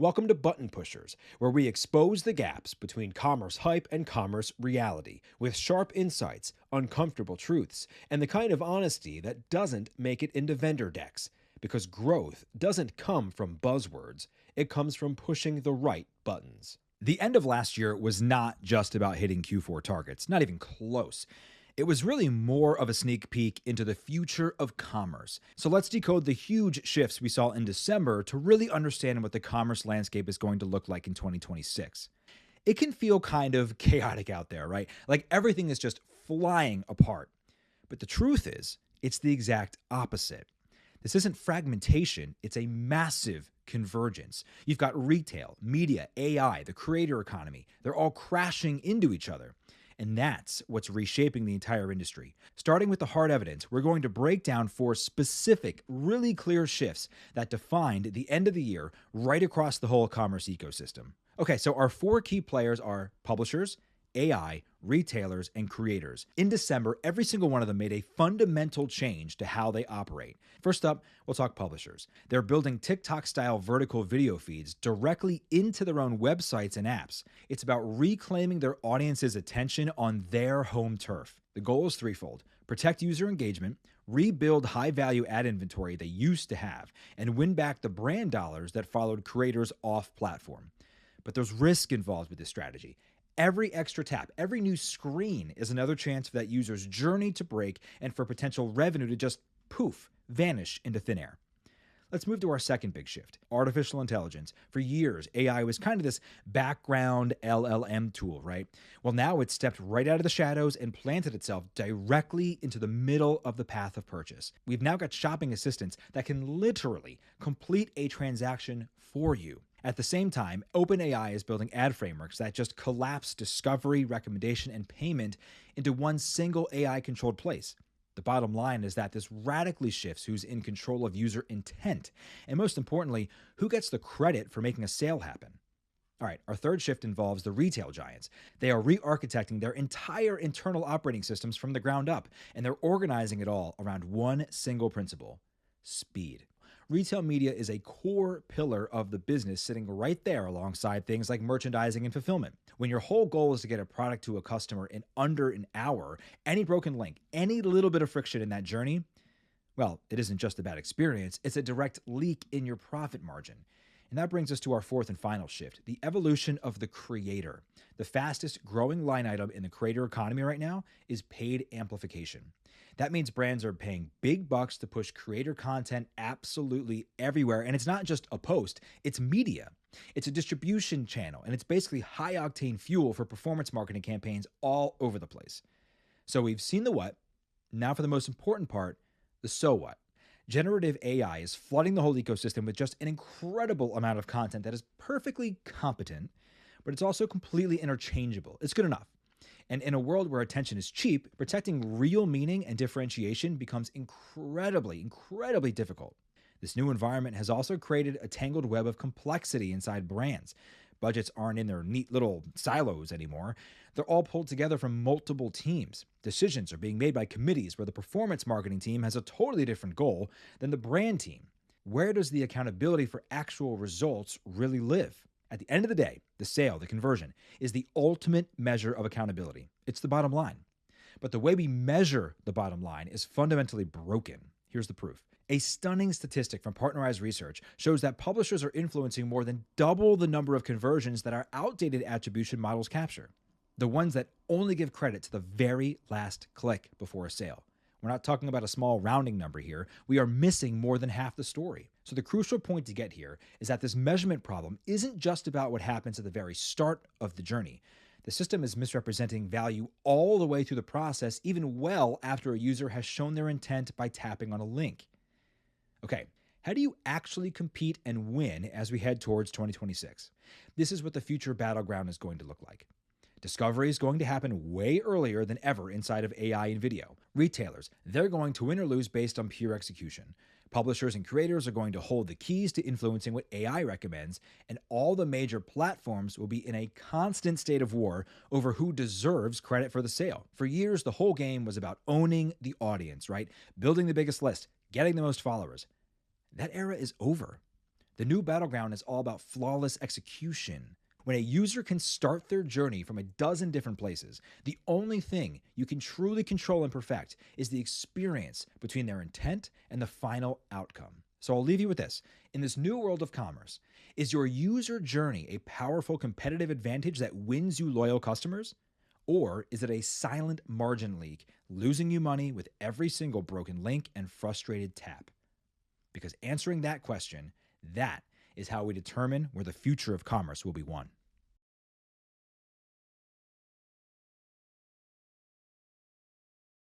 Welcome to Button Pushers, where we expose the gaps between commerce hype and commerce reality with sharp insights, uncomfortable truths, and the kind of honesty that doesn't make it into vendor decks. Because growth doesn't come from buzzwords, it comes from pushing the right buttons. The end of last year was not just about hitting Q4 targets, not even close. It was really more of a sneak peek into the future of commerce. So let's decode the huge shifts we saw in December to really understand what the commerce landscape is going to look like in 2026. It can feel kind of chaotic out there, right? Like everything is just flying apart. But the truth is, it's the exact opposite. This isn't fragmentation, it's a massive convergence. You've got retail, media, AI, the creator economy. They're all crashing into each other. And that's what's reshaping the entire industry. Starting with the hard evidence, we're going to break down 4 specific, really clear shifts that defined the end of the year right across the whole commerce ecosystem. Okay, so our 4 key players are publishers, AI, retailers, and creators. In December, every single one of them made a fundamental change to how they operate. First up, we'll talk publishers. They're building TikTok-style vertical video feeds directly into their own websites and apps. It's about reclaiming their audience's attention on their home turf. The goal is threefold: protect user engagement, rebuild high-value ad inventory they used to have, and win back the brand dollars that followed creators off-platform. But there's risk involved with this strategy. Every extra tap, every new screen is another chance for that user's journey to break and for potential revenue to just poof, vanish into thin air. Let's move to our second big shift: artificial intelligence. For years, AI was kind of this background LLM tool, right? Well, now it's stepped right out of the shadows and planted itself directly into the middle of the path of purchase. We've now got shopping assistants that can literally complete a transaction for you. At the same time, OpenAI is building ad frameworks that just collapse discovery, recommendation, and payment into one single AI-controlled place. The bottom line is that this radically shifts who's in control of user intent, and most importantly, who gets the credit for making a sale happen. All right, our third shift involves the retail giants. They are re-architecting their entire internal operating systems from the ground up, and they're organizing it all around one single principle: speed. Retail media is a core pillar of the business, sitting right there alongside things like merchandising and fulfillment. When your whole goal is to get a product to a customer in under an hour, any broken link, any little bit of friction in that journey, well, it isn't just a bad experience, it's a direct leak in your profit margin. And that brings us to our fourth and final shift: the evolution of the creator. The fastest growing line item in the creator economy right now is paid amplification. That means brands are paying big bucks to push creator content absolutely everywhere. And it's not just a post, it's media. It's a distribution channel, and it's basically high octane fuel for performance marketing campaigns all over the place. So we've seen the what. Now for the most important part, the so what. Generative AI is flooding the whole ecosystem with just an incredible amount of content that is perfectly competent, but it's also completely interchangeable. It's good enough. And in a world where attention is cheap, protecting real meaning and differentiation becomes incredibly difficult. This new environment has also created a tangled web of complexity inside brands. Budgets aren't in their neat little silos anymore. They're all pulled together from multiple teams. Decisions are being made by committees where the performance marketing team has a totally different goal than the brand team. Where does the accountability for actual results really live? At the end of the day, the sale, the conversion, is the ultimate measure of accountability. It's the bottom line. But the way we measure the bottom line is fundamentally broken. Here's the proof. A stunning statistic from partnerized research shows that publishers are influencing more than double the number of conversions that our outdated attribution models capture. The ones that only give credit to the very last click before a sale. We're not talking about a small rounding number here. We are missing more than half the story. So the crucial point to get here is that this measurement problem isn't just about what happens at the very start of the journey. The system is misrepresenting value all the way through the process, even well after a user has shown their intent by tapping on a link. Okay, how do you actually compete and win as we head towards 2026? This is what the future battleground is going to look like. Discovery is going to happen way earlier than ever inside of AI and video. Retailers, they're going to win or lose based on pure execution. Publishers and creators are going to hold the keys to influencing what AI recommends, and all the major platforms will be in a constant state of war over who deserves credit for the sale. For years, the whole game was about owning the audience, right? Building the biggest list, getting the most followers. That era is over. The new battleground is all about flawless execution. When a user can start their journey from a dozen different places, the only thing you can truly control and perfect is the experience between their intent and the final outcome. So I'll leave you with this. In this new world of commerce, is your user journey a powerful competitive advantage that wins you loyal customers? Or is it a silent margin leak, losing you money with every single broken link and frustrated tap? Because answering that question, that is how we determine where the future of commerce will be won.